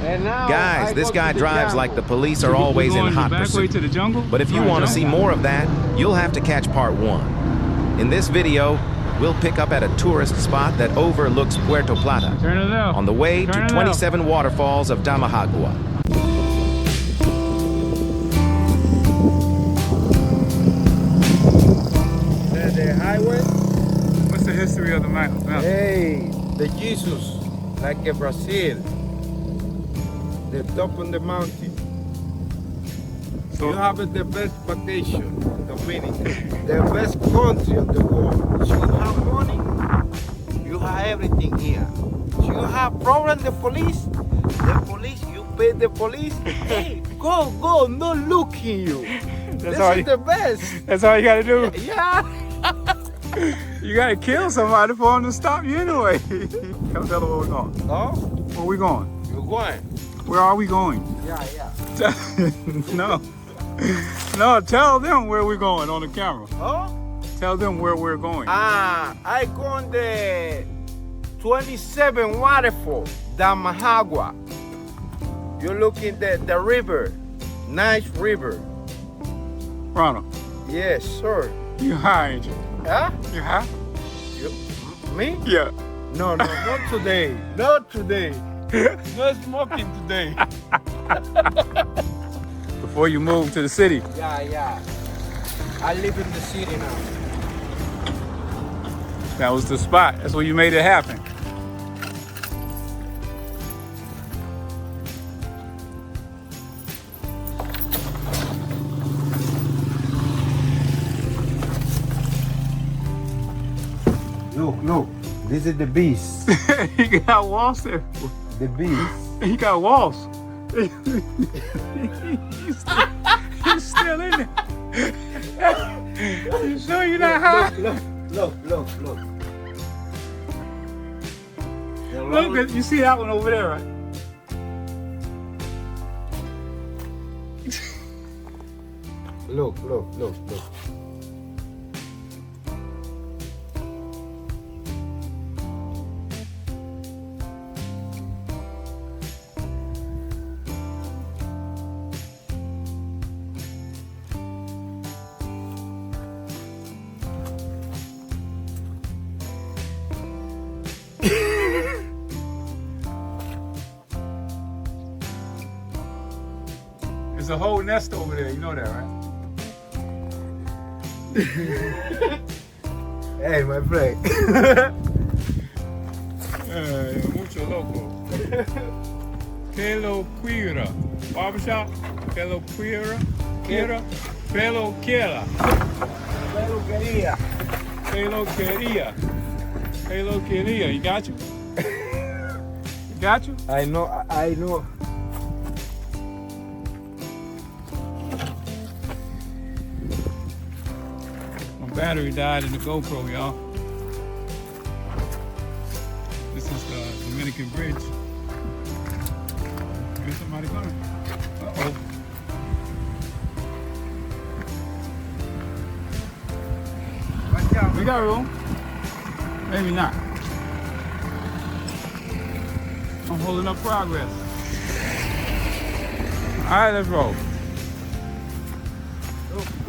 Guys, this guy drives like the police are always in hot pursuit. To the jungle? But if you want to see more of that, you'll have to catch part 1. In this video, we'll pick up at a tourist spot that overlooks Puerto Plata, Turn it left. on the way Turn to it 27 Waterfalls of Damajagua. The highway. What's the history of the mountain? Hey, the Jesus, like in Brazil, the top of the mountain. So, You have the best vacation, Dominican, the best country of the world. You have money, you have everything here. You have problem, the police, you pay the police. Hey, go, no looking you. This is the best. that's all you gotta do. Yeah. You gotta kill somebody for them to stop you anyway. Tell them where we're going. No, Where we going? you're going. Where are we going? Yeah. No, tell them where we're going on the camera. Oh? Tell them where we're going. I go on the 27 Waterfall, Damajagua. You're looking at the river, nice river. Ronald, Yes, sir. you high, ain't you? Huh? You high? Me? Yeah. No, not today. Not today. No smoking today. Before you move to the city. Yeah. I live in the city now. That was the spot. That's where you made it happen. Look. This is the beast. He got walls there. The beast. He got walls. He's still in there. You sure you're not high? Look. Look, you see that one over there, right? Look. There's a whole nest over there. You know that, right? Hey, my friend. Mucho loco. Que lo quiera. Barbershop. Que lo quiera. Pelo quiera. Pelo quería. You got you? You got you? I know. My battery died in the GoPro, y'all. This is the Dominican Bridge. There's somebody coming. Uh-oh. We got room. Maybe not. I'm holding up progress. All right, let's roll.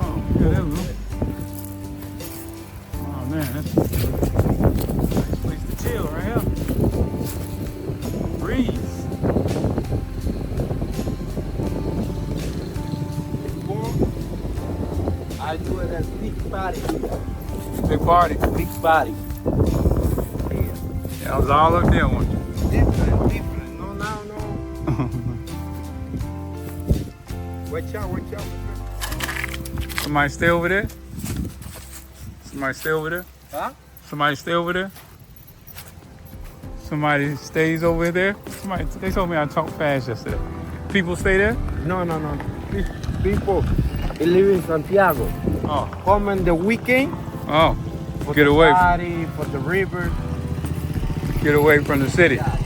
Oh, yeah, there we go. Oh man, that's a nice place to chill right here. Breeze. I do it at big party. Big party. Big party. Yeah, I was all up there one. Different. No. Watch out. Somebody stay over there? Huh? Somebody stay over there? Somebody stays over there? They told me I talked fast yesterday. People stay there? No. People live in Santiago. Oh. Come on the weekend. Oh. For Get the away. party, for the river. Get away from the city. Yeah.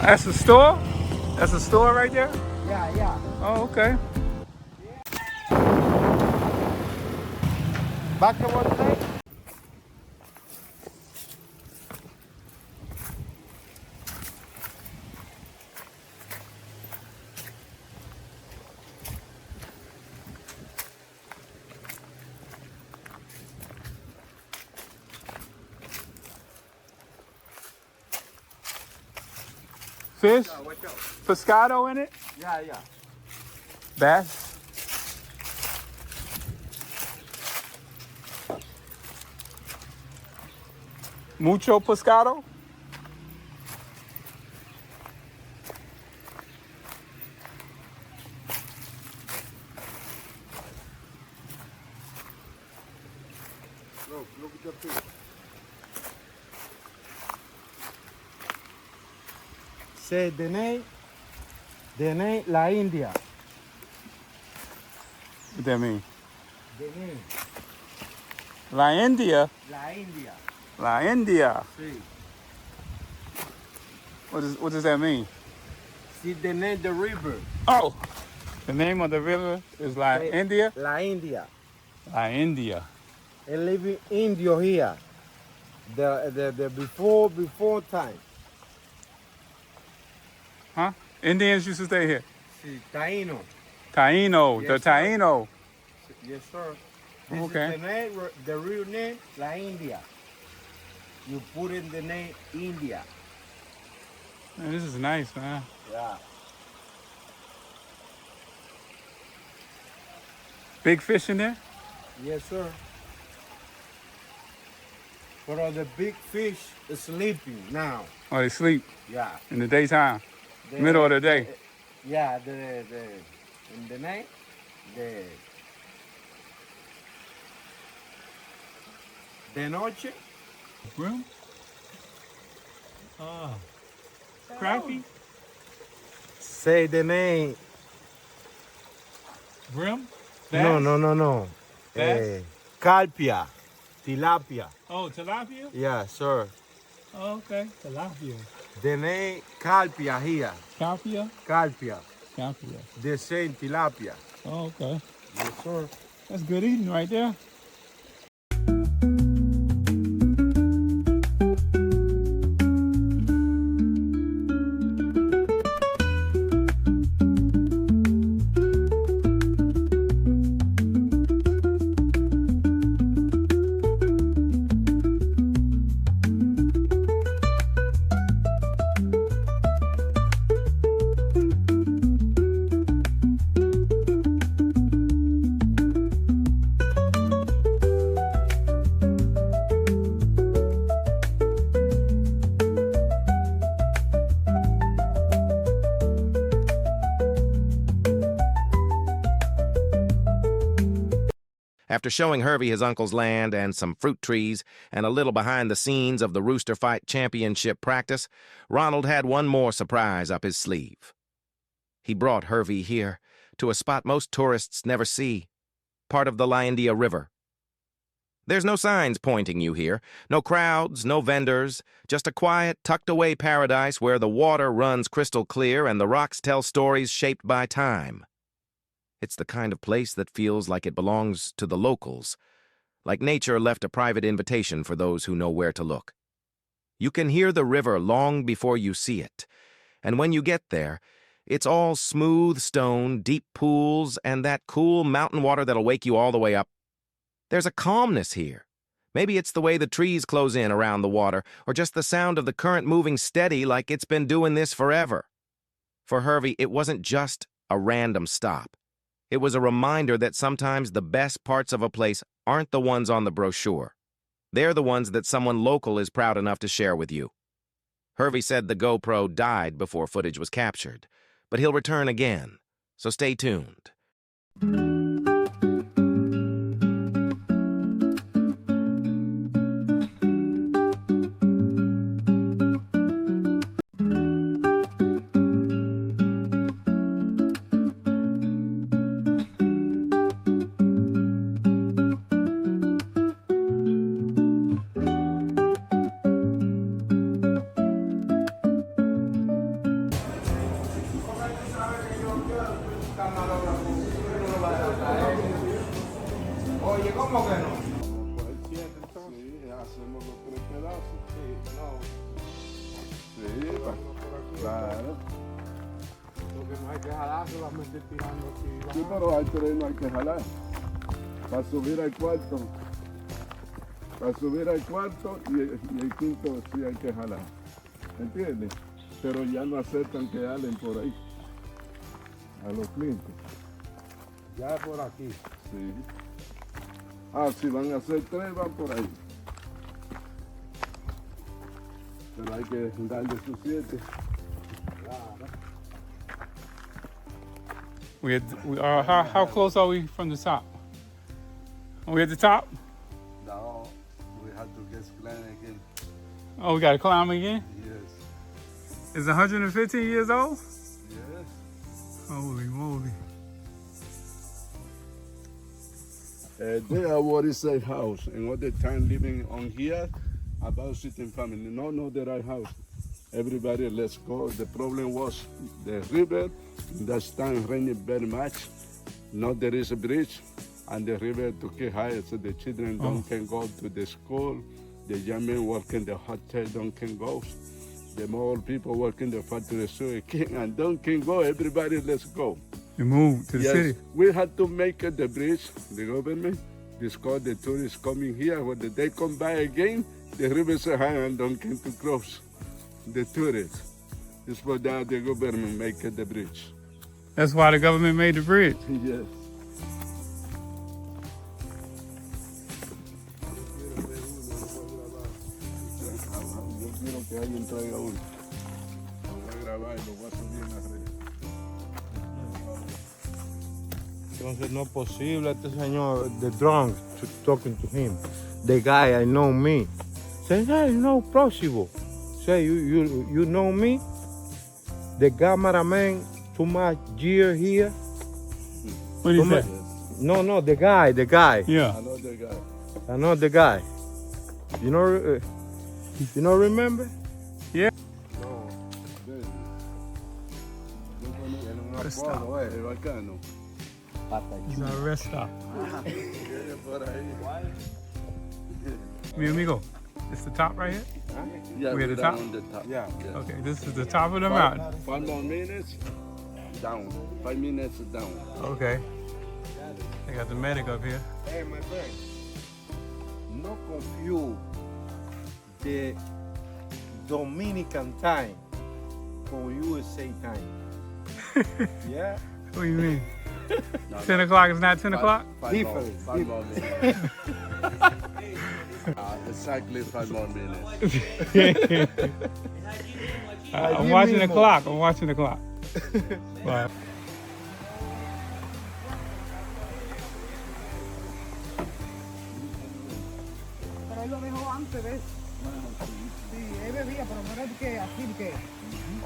That's the store? That's a store right there? Yeah. Oh, okay. Basketball play? Fish? Watch out. Pescado in it? Yeah, yeah. Bass? Mucho pescado? Look at the fish. Say the name La India. What that mean? The name La India? La India. La India. See. What does that mean? See the name the river. Oh! The name of the river is La Say, India? La India. La India. And living Indio here. The before time. Huh? Indians used to stay here. See, Taino. Taino. Yes, The sir. Taino. Yes, sir. This Okay. is the name, the real name, La India. You put in the name India. Man, this is nice, man. Yeah. Big fish in there? Yes, sir. But all the big fish is sleeping now. Oh, they sleep Yeah. in the daytime. The- Middle of the day. Yeah, in the night, de noche. Brim? Crappie? Say the name. Brim? No. Bass? Calpia, tilapia. Oh, tilapia? Yeah, sir. Oh, okay. Tilapia. The name Calpia here. Calpia? Calpia. Calpia. The same tilapia. Oh, okay. Yes, sir. That's good eating right there. After showing Hervey his uncle's land and some fruit trees and a little behind the scenes of the Rooster Fight Championship practice, Ronald had one more surprise up his sleeve. He brought Hervey here, to a spot most tourists never see, part of the La India River. There's no signs pointing you here, no crowds, no vendors, just a quiet, tucked-away paradise where the water runs crystal clear and the rocks tell stories shaped by time. It's the kind of place that feels like it belongs to the locals, like nature left a private invitation for those who know where to look. You can hear the river long before you see it, and when you get there, it's all smooth stone, deep pools, and that cool mountain water that'll wake you all the way up. There's a calmness here. Maybe it's the way the trees close in around the water, or just the sound of the current moving steady like it's been doing this forever. For Hervey, it wasn't just a random stop. It was a reminder that sometimes the best parts of a place aren't the ones on the brochure. They're the ones that someone local is proud enough to share with you. Hervey said the GoPro died before footage was captured, but he'll return again, so stay tuned. Oye, ¿cómo que no? Sí, hacemos los 3 pedazos. Sí, claro. Lo que no hay que jalar, solamente tirando aquí. Sí, pero al 3 no hay que jalar. Para subir al cuarto. Para subir al cuarto y el quinto sí hay que jalar. ¿Entiendes? pero ya no aceptan que hablen por ahí a los clientes. Ya por aquí. Sí. Ah, si van a hacer 3, van por ahí. Pero hay que darle sus 7. How close are we from the top? Are we at the top? No, we have to get climb again. Oh, we gotta climb again? Yes. Is 115 years old? Yes. Holy moly. They are what is a house, and all the time living on here, about sitting family. No, the right house. Everybody, let's go. The problem was the river. That time raining very much. Now there is a bridge, and the river took it higher, so the children can go to the school. The young men work in the hotel can go. The more people work in the factory, so can go. Everybody, let's go. You moved to the city? We had to make the bridge, the government, because the tourists coming here. When they come back again, the river is high and don't can to cross the tourists. It's for that the government make the bridge. That's why the government made the bridge. Yes. Yo quiero que alguien traiga uno. Lo voy a grabar y lo voy a subir en las redes. Entonces no es posible este señor, the drunk, talking to him. The guy I know me. Say, hey, no possible. Say, you know me? The cameraman, too much year here. What do you say? No, the guy. Yeah. I know the guy. You know, remember? Yeah. No, Rest stop. es bacano. It's a rest stop. Por ahí. Mi amigo, it's the top right here? Yeah, We at the down top? on the top. Yeah. Okay, this is the top of the mountain. 5 more minutes, down. 5 minutes down. Okay. They got the medic up here. Hey, my friend. No confuse the Dominican time for USA time. Yeah? What do you mean? No, 10 o'clock is not 10 o'clock? Different. 5 more minutes. Exactly 5 more minutes. I'm watching the clock. I'm watching the clock. Wow. Pero él lo dejó antes de eso. Sí, él bebía, pero no era que así que.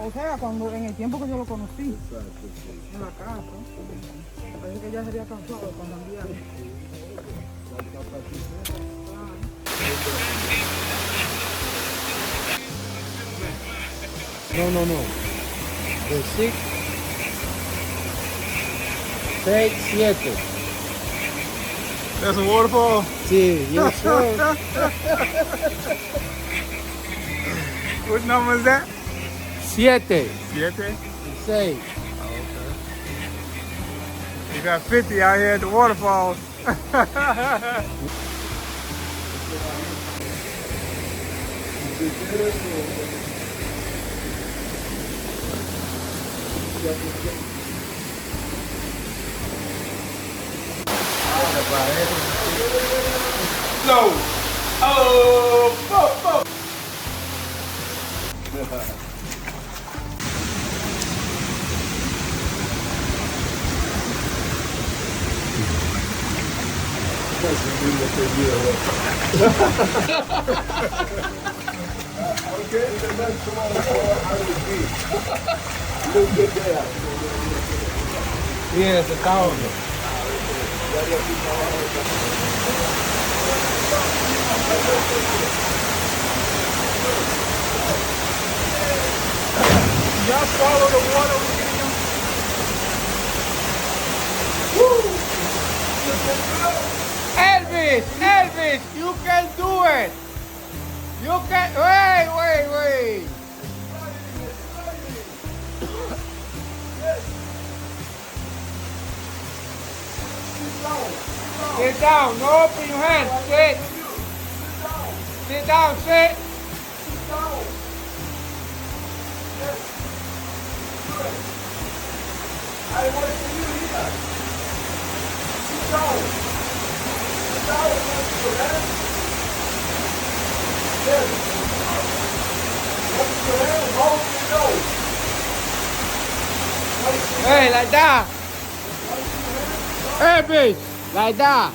O sea, cuando en el tiempo que yo lo conocí, en la casa, parece que ya sería cansado cuando andía. No. De 6, 7. That's a waterfall? Sí, yes, sir. What number is that? 7, 7? 6. You got 50 out here at the waterfalls. No! Oh! Yes, the town. Just follow the water. Elvis, you can do it. You can, wait. Sit down, no open your hands, sit. Sit down, sit. I want to you here. Sit down. Sit down. Yes. What's your hand? Hold your nose. Hey, like that. Hey, bitch. Like that.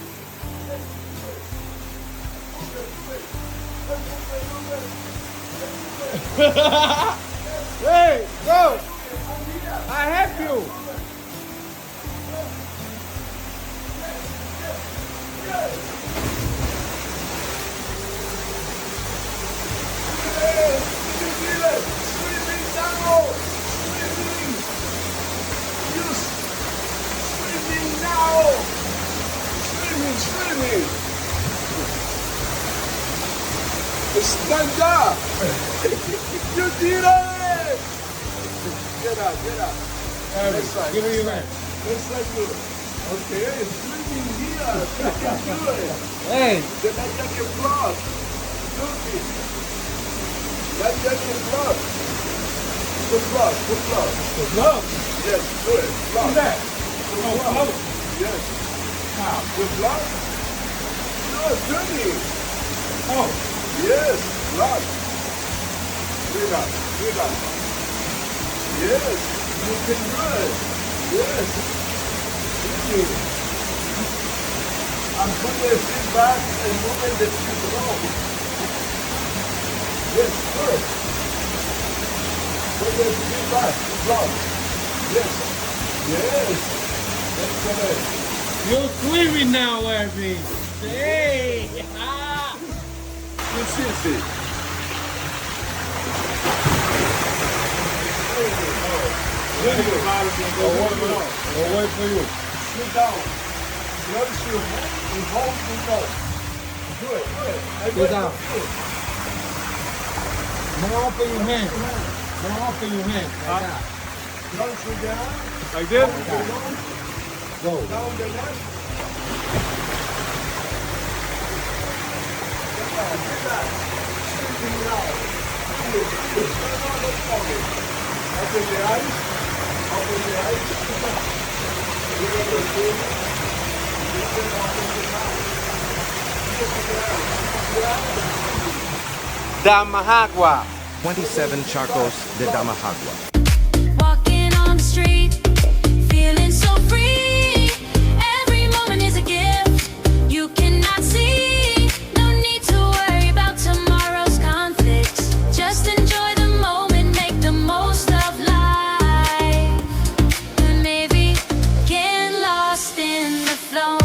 Hey, go. I help you. Swimming. Stand up. You did it. Get up. Next side. Give me your hand. Next side, do it. Okay, swimming here. You can do it. Hey. Then I get your blood. Do it. Let's get your blood. Put blood. Look. Yes, do it. Blood. Who's that? Put Oh, blood. float. Yes. How? Your blood? No, swimming. Oh. Yes, blood. Do that. Yes, you can do it. Yes. Swimming. I'm putting the feet back and moving the feet along. Yes, good. Put the feet back. Blood. Yes. Excellent. You're swimming now, Irving. Hey. Ah. It's easy. I'll wait for you. Sit down. Notice your hand and hold your nose. Good. Sit down. More open your hand. Like that. Notice your hand. Like this? Go. Down the left. Get that. Squeezing out. Open the eyes. Damajagua. 27 Charcos de Damajagua. Walking on the street, feeling so free. Every moment is a gift you cannot see. No need to worry about tomorrow's conflicts. Just enjoy the moment, make the most of life. And maybe get lost in the flow.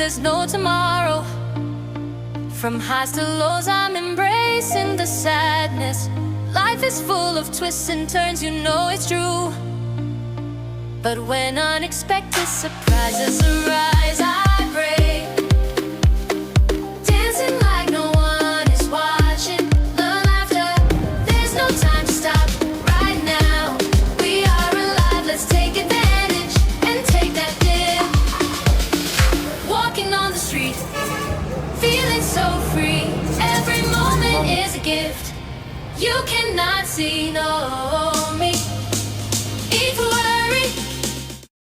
there's no tomorrow. From highs to lows, I'm embracing the sadness. Life is full of twists and turns, you know it's true. But when unexpected surprises arise,